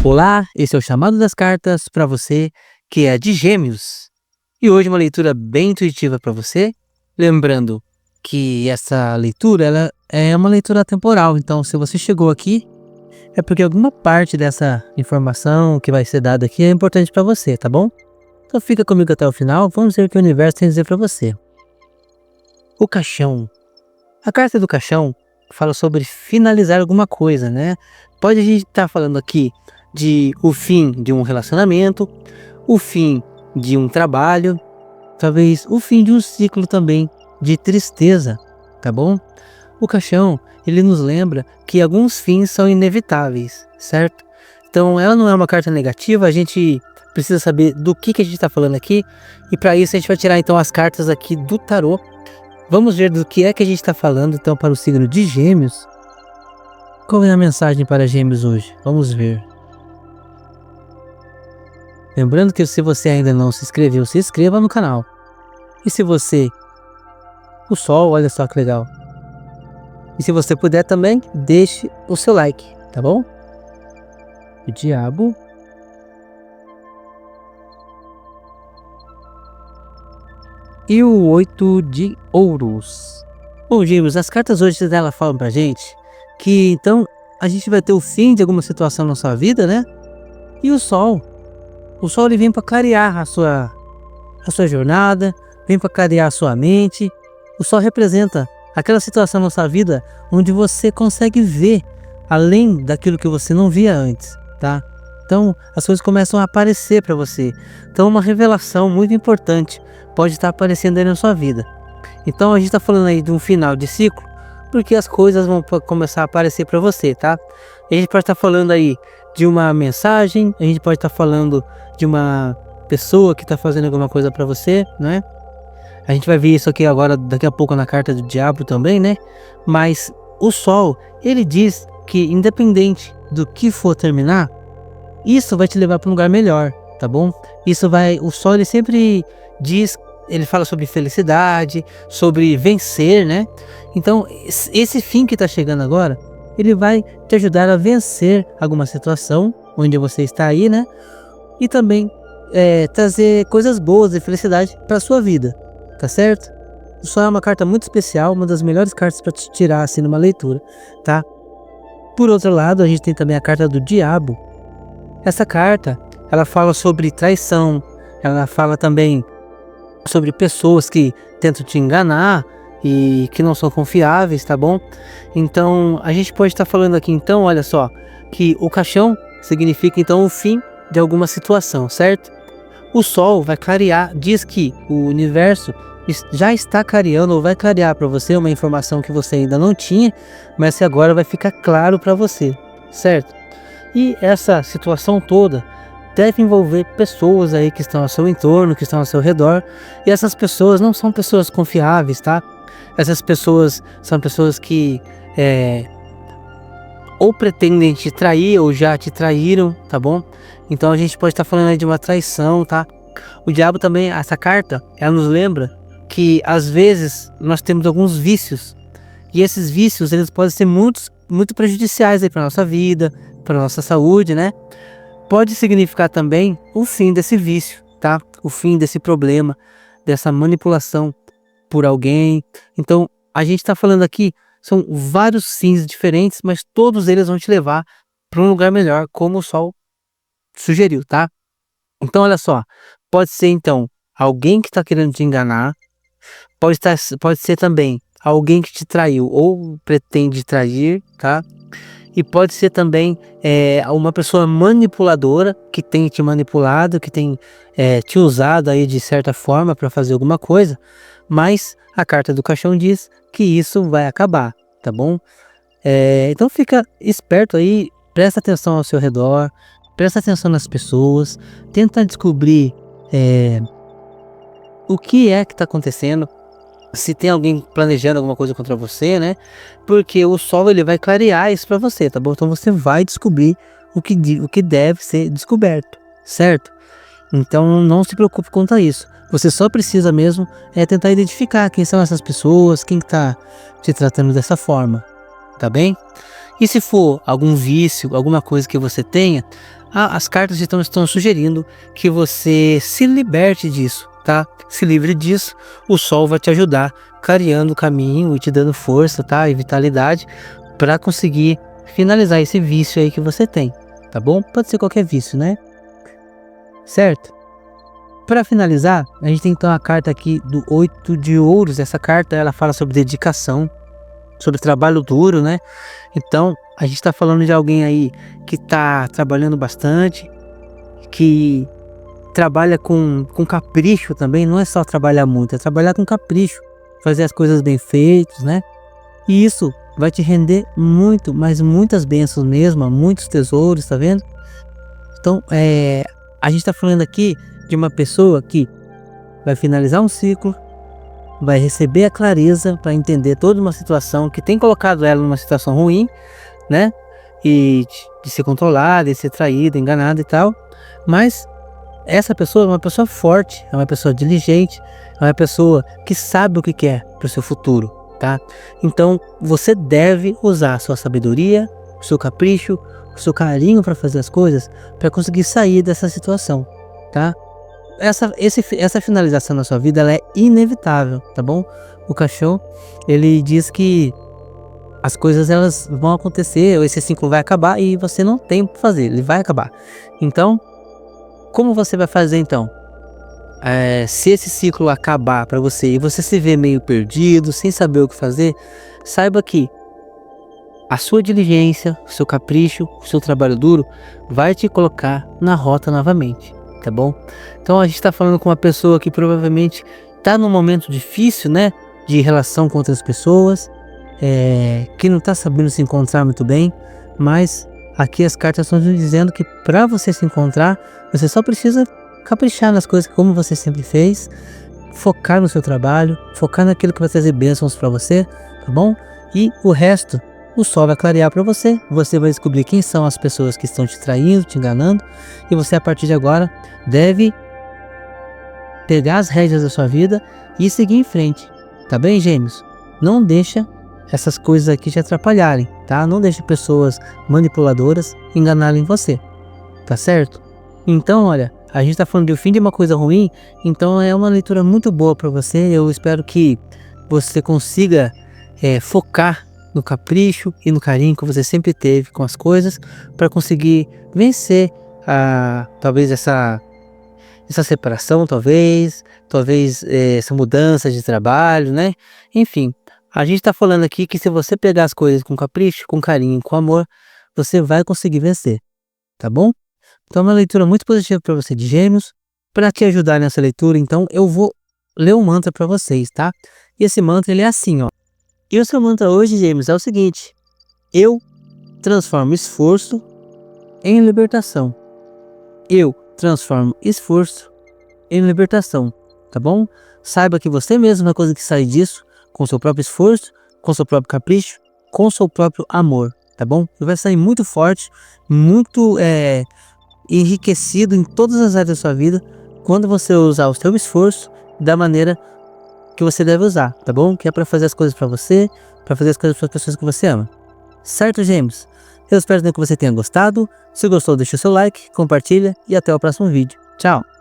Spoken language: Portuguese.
Olá, esse é o Chamado das Cartas para você que é de Gêmeos. E hoje uma leitura bem intuitiva para você. Lembrando que essa leitura ela é uma leitura temporal, então se você chegou aqui é porque alguma parte dessa informação que vai ser dada aqui é importante para você, tá bom? Então fica comigo até o final, vamos ver o que o universo tem a dizer para você. O caixão. A carta do caixão fala sobre finalizar alguma coisa, né? Pode a gente estar falando aqui de o fim de um relacionamento, o fim de um trabalho, talvez o fim de um ciclo também de tristeza, tá bom? O caixão, ele nos lembra que alguns fins são inevitáveis, certo? Então ela não é uma carta negativa, a gente precisa saber do que a gente está falando aqui, e para isso a gente vai tirar então as cartas aqui do tarô. Vamos ver do que é que a gente está falando então para o signo de Gêmeos. Qual é a mensagem para Gêmeos hoje? Vamos ver. Lembrando que se você ainda não se inscreveu, se inscreva no canal. E se você... O Sol, olha só que legal. E se você puder também, deixe o seu like, tá bom? O Diabo. E o 8 de Ouros. Bom, Gêmeos, as cartas hoje dela falam pra gente que então a gente vai ter o fim de alguma situação na sua vida, né? E o Sol ele vem para clarear a sua jornada, vem para clarear a sua mente. O Sol representa aquela situação na sua vida onde você consegue ver além daquilo que você não via antes, tá? Então as coisas começam a aparecer para você. Então uma revelação muito importante pode estar aparecendo aí na sua vida. Então a gente está falando aí de um final de ciclo, porque as coisas vão começar a aparecer para você, tá? A gente pode estar falando aí de uma mensagem, a gente pode estar falando de uma pessoa que está fazendo alguma coisa para você, né? A gente vai ver isso aqui agora, daqui a pouco na carta do Diabo também, né? Mas o Sol, ele diz que independente do que for terminar, isso vai te levar para um lugar melhor, tá bom? O Sol, ele sempre diz, ele fala sobre felicidade, sobre vencer, né? Então, esse fim que está chegando agora, ele vai te ajudar a vencer alguma situação onde você está aí, né? E também trazer coisas boas e felicidade para sua vida, tá certo? O Sol é uma carta muito especial, uma das melhores cartas para te tirar assim numa leitura, tá? Por outro lado, a gente tem também a carta do Diabo. Essa carta, ela fala sobre traição, ela fala também sobre pessoas que tentam te enganar e que não são confiáveis, tá bom? Então a gente pode estar falando aqui então, olha só, que o caixão significa então o fim de alguma situação, certo? O Sol vai clarear, diz que o universo já está clareando ou vai clarear para você uma informação que você ainda não tinha, mas que agora vai ficar claro para você, certo? E essa situação toda deve envolver pessoas aí que estão ao seu entorno, que estão ao seu redor, e essas pessoas não são pessoas confiáveis, tá? Essas pessoas são pessoas que ou pretendem te trair ou já te traíram, tá bom? Então a gente pode estar falando aí de uma traição, tá? O Diabo também, essa carta, ela nos lembra que às vezes nós temos alguns vícios, e esses vícios eles podem ser muito prejudiciais aí para nossa vida, para nossa saúde, né? Pode significar também o fim desse vício, tá? O fim desse problema, dessa manipulação por alguém. Então a gente está falando aqui, são vários fins diferentes, mas todos eles vão te levar para um lugar melhor, como o Sol sugeriu, tá? Então olha só, pode ser então alguém que está querendo te enganar, pode ser também alguém que te traiu ou pretende trair, tá? E pode ser também uma pessoa manipuladora que tem te manipulado, que tem te usado aí de certa forma para fazer alguma coisa, mas a carta do caixão diz que isso vai acabar, tá bom? Então fica esperto aí, presta atenção ao seu redor, presta atenção nas pessoas, tenta descobrir o que é que está acontecendo, se tem alguém planejando alguma coisa contra você, né? Porque o Sol ele vai clarear isso para você, tá bom? Então você vai descobrir o que deve ser descoberto, certo? Então não se preocupe quanto a isso. Você só precisa mesmo tentar identificar quem são essas pessoas, quem está te tratando dessa forma, tá bem? E se for algum vício, alguma coisa que você tenha, as cartas estão sugerindo que você se liberte disso, tá? Se livre disso, o sol vai te ajudar, clareando o caminho e te dando força, tá? E vitalidade para conseguir finalizar esse vício aí que você tem, tá bom? Pode ser qualquer vício, né? Certo? Para finalizar, a gente tem então a carta aqui do 8 de ouros. Essa carta ela fala sobre dedicação, sobre trabalho duro, né? Então, a gente está falando de alguém aí que está trabalhando bastante, que trabalha com capricho também. Não é só trabalhar muito, é trabalhar com capricho, fazer as coisas bem feitas, né? E isso vai te render muito, mas muitas bênçãos mesmo, muitos tesouros, tá vendo? Então, a gente está falando aqui de uma pessoa que vai finalizar um ciclo, vai receber a clareza para entender toda uma situação que tem colocado ela numa situação ruim, né? E de ser controlada, de ser traída, enganada e tal. Mas essa pessoa é uma pessoa forte, é uma pessoa diligente, é uma pessoa que sabe o que quer para o seu futuro, tá? Então você deve usar a sua sabedoria, o seu capricho, o seu carinho para fazer as coisas, para conseguir sair dessa situação, tá? Essa finalização na sua vida ela é inevitável, tá bom? O Cachorro, ele diz que as coisas elas vão acontecer, esse ciclo vai acabar e você não tem o que fazer, ele vai acabar. Então, como você vai fazer então? Se esse ciclo acabar para você e você se vê meio perdido, sem saber o que fazer, saiba que a sua diligência, o seu capricho, o seu trabalho duro vai te colocar na rota novamente, tá bom? Então a gente está falando com uma pessoa que provavelmente está num momento difícil, né? De relação com outras pessoas, que não está sabendo se encontrar muito bem, mas aqui as cartas estão dizendo que para você se encontrar, você só precisa caprichar nas coisas como você sempre fez, focar no seu trabalho, focar naquilo que vai trazer bênçãos para você, tá bom? E o resto, o sol vai clarear para você, você vai descobrir quem são as pessoas que estão te traindo, te enganando, e você a partir de agora deve pegar as rédeas da sua vida e seguir em frente, tá bem, gêmeos? Não deixa essas coisas aqui te atrapalharem, tá? Não deixe pessoas manipuladoras enganarem você, tá certo? Então, olha, a gente tá falando do fim de uma coisa ruim, então é uma leitura muito boa para você. Eu espero que você consiga focar no capricho e no carinho que você sempre teve com as coisas, para conseguir vencer talvez essa separação, talvez essa mudança de trabalho, né? Enfim, a gente está falando aqui que se você pegar as coisas com capricho, com carinho, com amor, você vai conseguir vencer, tá bom? Então é uma leitura muito positiva para você de Gêmeos. Para te ajudar nessa leitura, então eu vou ler um mantra para vocês, tá? E esse mantra ele é assim, ó. E o seu mantra hoje, Gêmeos, é o seguinte: eu transformo esforço em libertação. Eu transformo esforço em libertação, tá bom? Saiba que você mesmo vai conseguir sair disso com seu próprio esforço, com seu próprio capricho, com seu próprio amor, tá bom? Você vai sair muito forte, muito enriquecido em todas as áreas da sua vida quando você usar o seu esforço da maneira que você deve usar, tá bom? Que é para fazer as coisas para você, para fazer as coisas para as pessoas que você ama. Certo, Gêmeos? Eu espero que você tenha gostado. Se gostou, deixa o seu like, compartilha e até o próximo vídeo. Tchau!